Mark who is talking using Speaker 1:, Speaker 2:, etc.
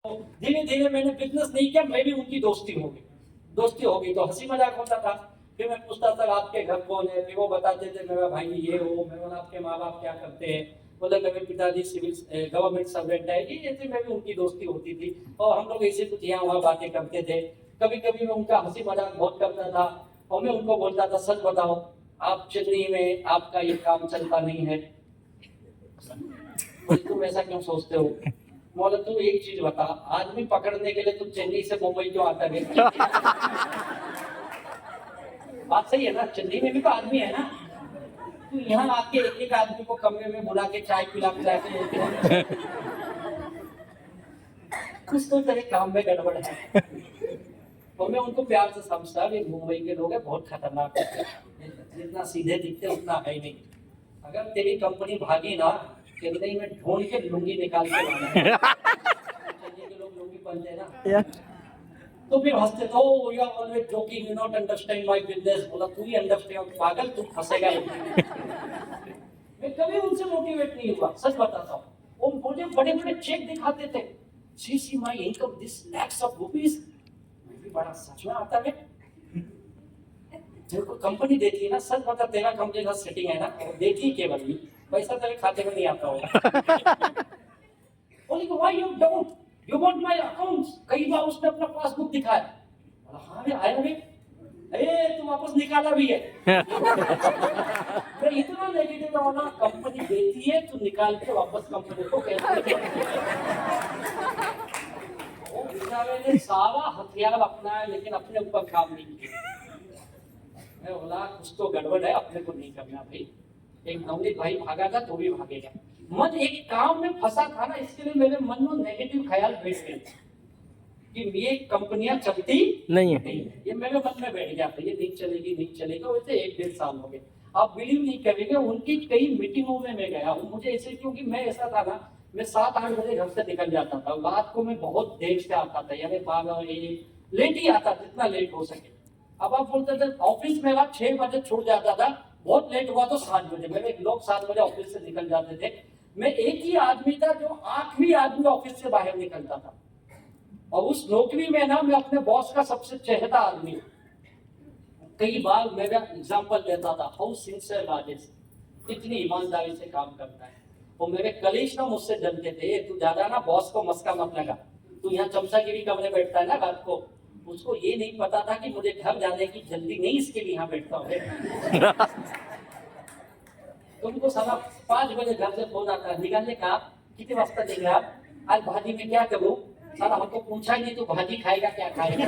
Speaker 1: धीरे धीरे मैंने बिजनेस नहीं किया, मैं भी उनकी दोस्ती हो गई तो हंसी मजाक होता था। फिर मैं पूछता था आपके घर कौन है, फिर वो बताते थे मेरा भाई ये हो। मैं बोला आपके माँ बाप क्या करते हैं, बोले मेरे पिताजी सिविल गवर्नमेंट सर्वेंट है। ये ऐसे में भी उनकी दोस्ती होती थी और हम लोग ऐसे कुछ यहाँ वहाँ बातें करते थे। कभी कभी मैं उनका हंसी मजाक बहुत करता था और मैं उनको बोलता था सच बताओ आप चेन्नई में आपका ये काम चलता नहीं है, तुम ऐसा क्यों सोचते हो। बोले तू एक चीज बता, आदमी पकड़ने के लिए तुम चेन्नई से मुंबई क्यों आता है। बात सही है ना, चेन्नई में भी तो आदमी है ना। तू यहाँ आके एक एक आदमी को कमरे में बुला के चाय पिला के कुछ तो तेरे काम में गड़बड़ है। और मैं उनको प्यार से समझता भी मुंबई के लोग हैं बहुत खतरनाक है, जितना सीधे दिखते उतना है नहीं। अगर तेरी कंपनी भागी ना, चेन्नई में ढूंढ के लुंगी निकाल के लाना। चेन्नई के लोग लुंगी पहनते हैं ना, तो फिर हंसते तो you are always joking, you not understand my business. बोला तू ही अंडरस्टैंड पागल, तू फंसेगा। मैं कभी उनसे मोटिवेट नहीं हुआ, सच बताता हूँ। वो मुझे बड़े बड़े चेक दिखाते थे, see my income this lakhs of rupees. मैं भी बड़ा सच में आता है। तेरे को कंपनी देती है ना, सच बता तेरा कंपनी का सेटिंग है ना, देती केवल भी पैसा तेरे खाते में नहीं आता होगा। बोली why you don't you want my accounts. कई बार उसने अपना पासबुक दिखाया। बोला हाँ मैं आया भी, ए तू वापस निकाला भी है। मैं इतना नेगेटिव था ना, कंपनी देती है तो निकाल के वापस कंपनी को कैसे। वो बेचारे ने सारा हथियार अपनाया लेकिन अपने ऊपर काम नहीं किया। मैं बोला कुछ तो गड़बड़ है, अपने को नहीं करना भाई। एक नवनीत भाई भागा था तो भी भागेगा। मन एक काम में फंसा था ना, इसके लिए मेरे मन में नेगेटिव ख्याल बैठ गए कि ये कंपनियां चलती नहीं है। ये मेरे मन में बैठ गया था, ये नहीं चलेगी। वैसे 1-1.5 साल हो गए। आप बिलीव नहीं करेंगे, उनकी कई मीटिंगों में मैं गया हूँ। मुझे ऐसे क्योंकि मैं ऐसा था ना, मैं 7-8 बजे घर से निकल जाता था, रात को मैं बहुत देर से आता था, यानी 12 लेट ही आता, जितना लेट हो सके। अब आप बोलते थे ऑफिस में 6 बजे छूट जाता था, बहुत लेट हुआ तो 7 बजे। मेरे लोग 7 बजे ऑफिस से निकल जाते थे। मैं एक ही आदमी था जो आखिरी आदमी ऑफिस से बाहर निकलता था। और उस नौकरी में ना मैं अपने बॉस का सबसे चहेता आदमी हूँ। कई बार मेरा एग्जाम्पल देता था, हाउ सिंसियर राजेश, कितनी ईमानदारी से काम करता है। और मेरे कलीग ना मुझसे जलते थे, तू ज्यादा ना बॉस को मस्का मत लगा, तू यहाँ चमचागिरी करने बैठता है ना रात को। उसको ये नहीं पता था कि मुझे घर जाने की जल्दी नहीं, इसके लिए यहाँ बैठता हूँ। तुमको साला 5 बजे घर से फोन आता है, निकालने का कितने वास्ता देंगे आप, आज भाजी में क्या करूं। साला हमको पूछा ही नहीं तो भाजी खाएगा क्या खाएगा।